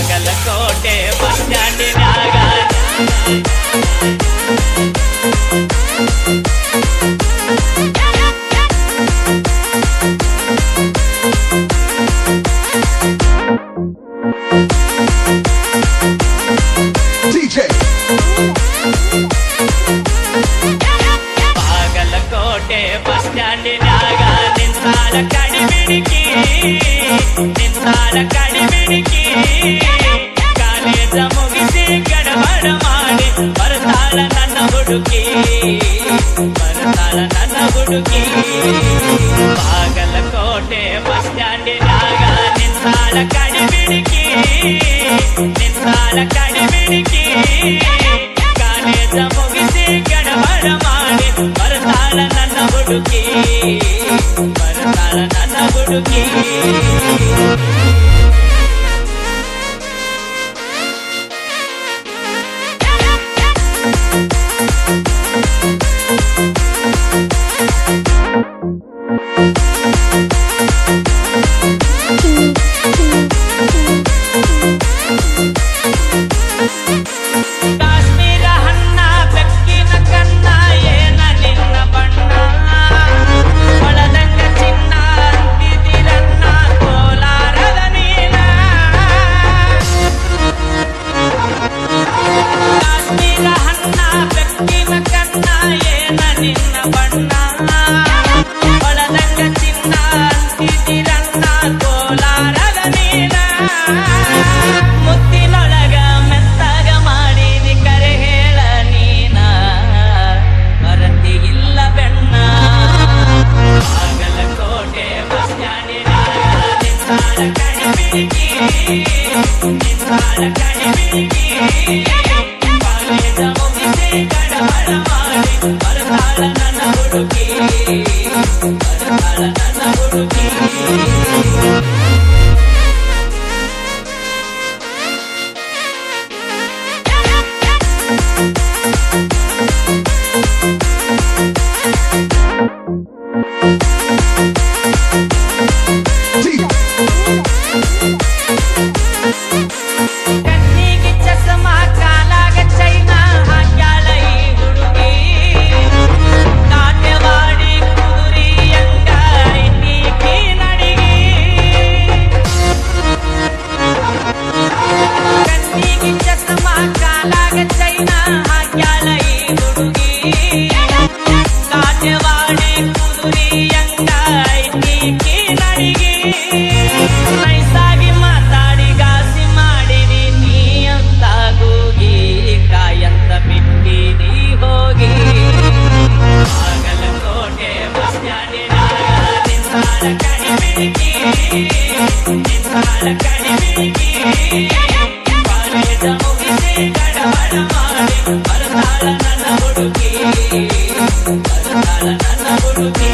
Bagalkot bus ಸ್ಟ್ಯಾಂಡಿನಾಗ Bagalkot bus ಸ್ಟ್ಯಾಂಡಿನಾಗ ನಿಂತಾಳ ಕಡಿಮಿಡಿಕಿ ನಿಂತಾಳ ಕಡಿಮಿಡಿಕಿ ಕಾಲೇಜ ಮುಗಿಸಿ ಗಡಬಡ ಮಾಡಿ ಬರ್ತಾಳ ನನ್ನ ಹುಡುಗಿ ಬರ್ತಾಳ ನನ್ನ ಹುಡುಗಿ ಬಾಗಲಕೋಟೆ ಬಸ್ ಸ್ಟ್ಯಾಂಡಿನಾಗ ನಿಂತಾಳ ಕಡಿಮಿಡಿಕಿ ನಿಂತಾಳ ಕಡಿಮಿಡಿಕಿ ಕಾಲೇಜ ಮುಗಿಸಿ ಗಡಬಡ ಮಾಡಿ ಬರ್ತಾಳ ನನ್ನ ಹುಡುಗಿ ಬರ್ತಾಳ ನನ್ನ ಹುಡುಗಿ ಕಾಶ್ಮೀರ ಹಣ್ಣ ಬೆಕ್ಕಿನ ಕಣ್ಣ ಏನ ನಿನ್ನ ಬಣ್ಣ ಒಳದಂಗ ಚಿನ್ನ ಅಂತಿದಿರನ್ನ ಕೋಲಾರದ ನೀನ ಕಾಶ್ಮೀರ ಹಣ್ಣ ಬೆಕ್ಕಿನ ಕಣ್ಣ ಏನ ನಿನ್ನ ಬಣ್ಣ ಒಳದಂಗ ಚಿನ್ನ ಅಂತಿದಿರನ್ನ ಕೋಲಾರದ ನೀನ ಮುತ್ತಿನೊಳಗ ಮೆತ್ತಗ ಮಾಡಿದಿ ಕರೆ ಹೇಳ ನೀನ ಮರತಿಗಿಲ್ಲ ಬೆಣ್ಣ ಬಾಗಲಕೋಟೆ ಬಸ್ ಸ್ಟ್ಯಾಂಡಿನಾಗ ನಿಂತಾಳ ಕಡಿಮಿಡಿಕಿ ನಿಂತಾಳ ಕಡಿಮಿಡಿಕಿ ಕಾಲೇಜ ಮುಗಿಸಿ ಗಡಬಡ ಮಾಡಿ ಬರ್ತಾಳ ನನ್ನ ಹುಡುಗಿ ಬರ್ತಾಳ ನನ್ನ ಹುಡುಗಿ ಕಣ್ಣಿಗೆ ಚಸ್ಮಾ ಕಾಲಾಗ ಚೈನಾ ಹಾಕ್ಯಾಳ ಈ ಹುಡುಗಿ ನಾಟ್ಯವಾಡಿ ಕುದುರಿಯಂಗ ಐತೀಕಿ ನಡಿಗಿ ಕಣ್ಣಿಗೆ ಚಸ್ಮಾ ಕಾಲಾಗ ಚೈನಾ ಹಾಕ್ಯಾಳ ಈ ಹುಡುಗಿ ನಾಟ್ಯವಾಡಿ ಕುದುರಿಯಂಗ ಐತೀಕಿ ನಡಿಗಿ ನೈಸಾಗಿ ಮಾತಾಡಿ ಗಾಸಿ ಮಾಡಿದಿ ನೀ ಅಂತ ಕೂಗಿ ಕಾಯಂತ ಬಿಟ್ಟಿದಿ ಹೋಗಿ ಬಾಗಲಕೋಟೆ ಬಸ್ ಸ್ಟ್ಯಾಂಡಿನಾಗ ನಿಂತಾಳ ಕಡಿಮಿಡಿಕಿ ನಿಂತಾಳ ಕಡಿಮಿಡಿಕಿ ಕಾಲೇಜ ಮುಗಿಸಿ ಗಡಬಡ ಮಾಡಿ ಬರ್ತಾಳ ನನ್ನ ಹುಡುಗಿ ಬರ್ತಾಳ ನನ್ನ ಹುಡುಗಿ